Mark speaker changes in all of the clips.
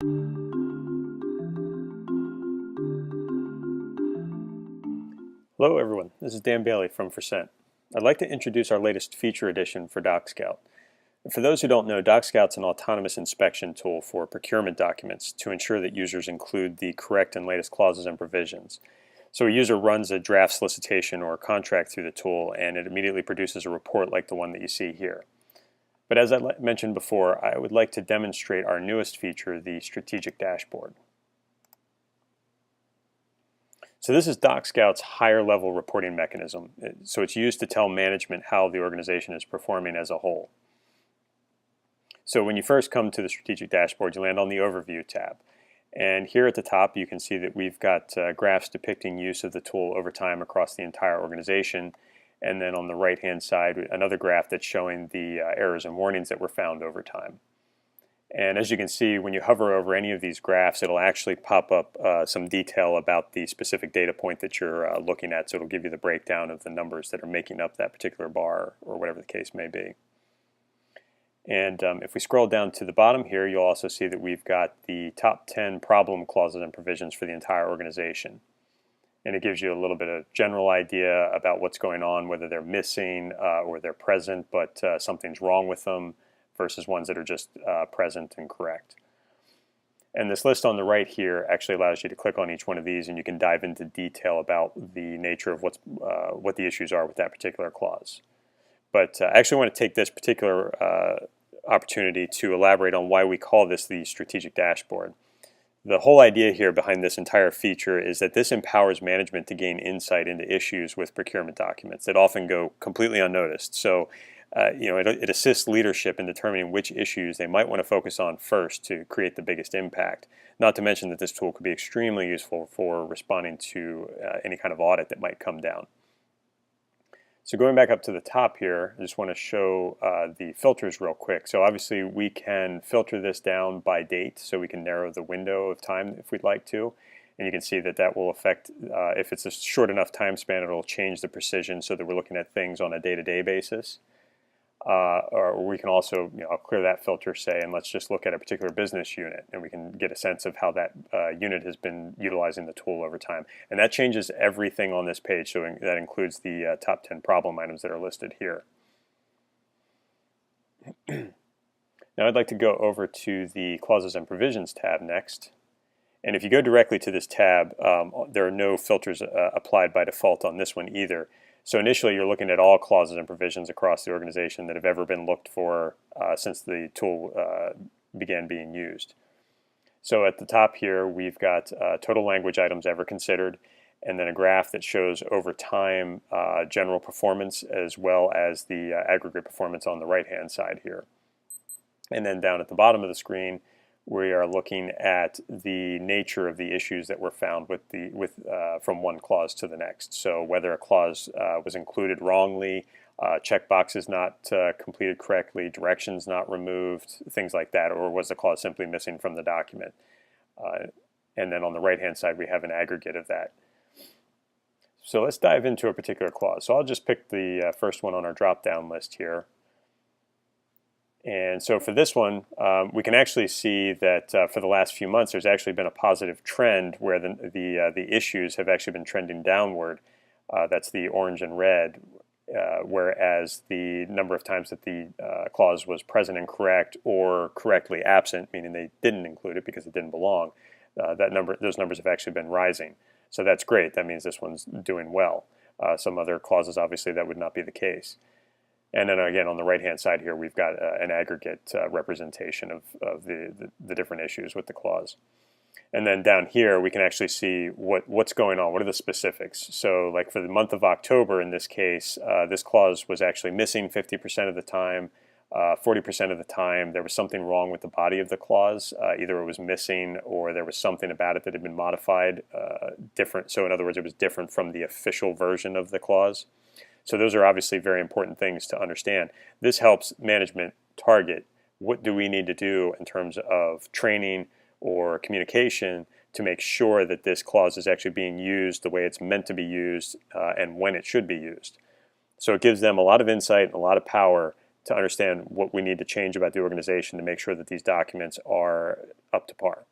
Speaker 1: Hello everyone, this is Dan Bailey from Fercent. I'd like to introduce our latest feature addition for DocScout. For those who don't know, DocScout's an autonomous inspection tool for procurement documents to ensure that users include the correct and latest clauses and provisions. So a user runs a draft solicitation or contract through the tool and it immediately produces a report like the one that you see here. But as I mentioned before, I would like to demonstrate our newest feature, the strategic dashboard. So this is DocScout's higher level reporting mechanism. So it's used to tell management how the organization is performing as a whole. So when you first come to the strategic dashboard, you land on the Overview tab. And here at the top you can see that we've got graphs depicting use of the tool over time across the entire organization. And then on the right hand side, another graph that's showing the errors and warnings that were found over time. And as you can see, when you hover over any of these graphs, it'll actually pop up some detail about the specific data point that you're looking at. So it'll give you the breakdown of the numbers that are making up that particular bar or whatever the case may be. And if we scroll down to the bottom here, you'll also see that we've got the top 10 problem clauses and provisions for the entire organization. And it gives you a little bit of general idea about what's going on, whether they're missing or they're present, but something's wrong with them, versus ones that are just present and correct. And this list on the right here actually allows you to click on each one of these and you can dive into detail about the nature of what the issues are with that particular clause. But I actually want to take this particular opportunity to elaborate on why we call this the strategic dashboard. The whole idea here behind this entire feature is that this empowers management to gain insight into issues with procurement documents that often go completely unnoticed. So it assists leadership in determining which issues they might want to focus on first to create the biggest impact. Not to mention that this tool could be extremely useful for responding to any kind of audit that might come down. So going back up to the top here, I just want to show the filters real quick. So obviously we can filter this down by date, so we can narrow the window of time if we'd like to. And you can see that that will affect, if it's a short enough time span, it'll change the precision so that we're looking at things on a day-to-day basis. Or we can also, I'll clear that filter, say, and let's just look at a particular business unit, and we can get a sense of how that unit has been utilizing the tool over time. And that changes everything on this page, so that includes the top 10 problem items that are listed here. Now I'd like to go over to the Clauses and Provisions tab next. And if you go directly to this tab, there are no filters applied by default on this one either. So initially you're looking at all clauses and provisions across the organization that have ever been looked for since the tool began being used. So at the top here we've got total language items ever considered, and then a graph that shows over time general performance as well as the aggregate performance on the right hand side here. And then down at the bottom of the screen we are looking at the nature of the issues that were found from one clause to the next. So whether a clause was included wrongly, checkboxes not completed correctly, directions not removed, things like that, or was the clause simply missing from the document. And then on the right hand side we have an aggregate of that. So let's dive into a particular clause. So I'll just pick the first one on our drop down list here. And so for this one, we can actually see that for the last few months there's actually been a positive trend where the issues have actually been trending downward. That's the orange and red, whereas the number of times that the clause was present and correct or correctly absent, meaning they didn't include it because it didn't belong, those numbers have actually been rising. So that's great. That means this one's doing well. Some other clauses, obviously, that would not be the case. And then again, on the right-hand side here, we've got an aggregate representation of the different issues with the clause. And then down here, we can actually see what's going on. What are the specifics? So like for the month of October, in this case, this clause was actually missing 50% of the time. 40% of the time, there was something wrong with the body of the clause. Either it was missing or there was something about it that had been modified different. So in other words, it was different from the official version of the clause. So those are obviously very important things to understand. This helps management target what do we need to do in terms of training or communication to make sure that this clause is actually being used the way it's meant to be used and when it should be used. So it gives them a lot of insight and a lot of power to understand what we need to change about the organization to make sure that these documents are up to par.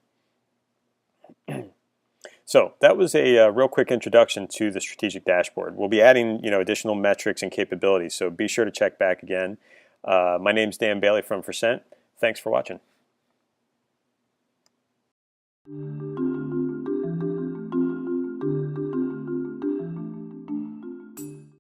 Speaker 1: So that was a real quick introduction to the strategic dashboard. We'll be adding additional metrics and capabilities, so be sure to check back again. My name's Dan Bailey from Fercent. Thanks for watching.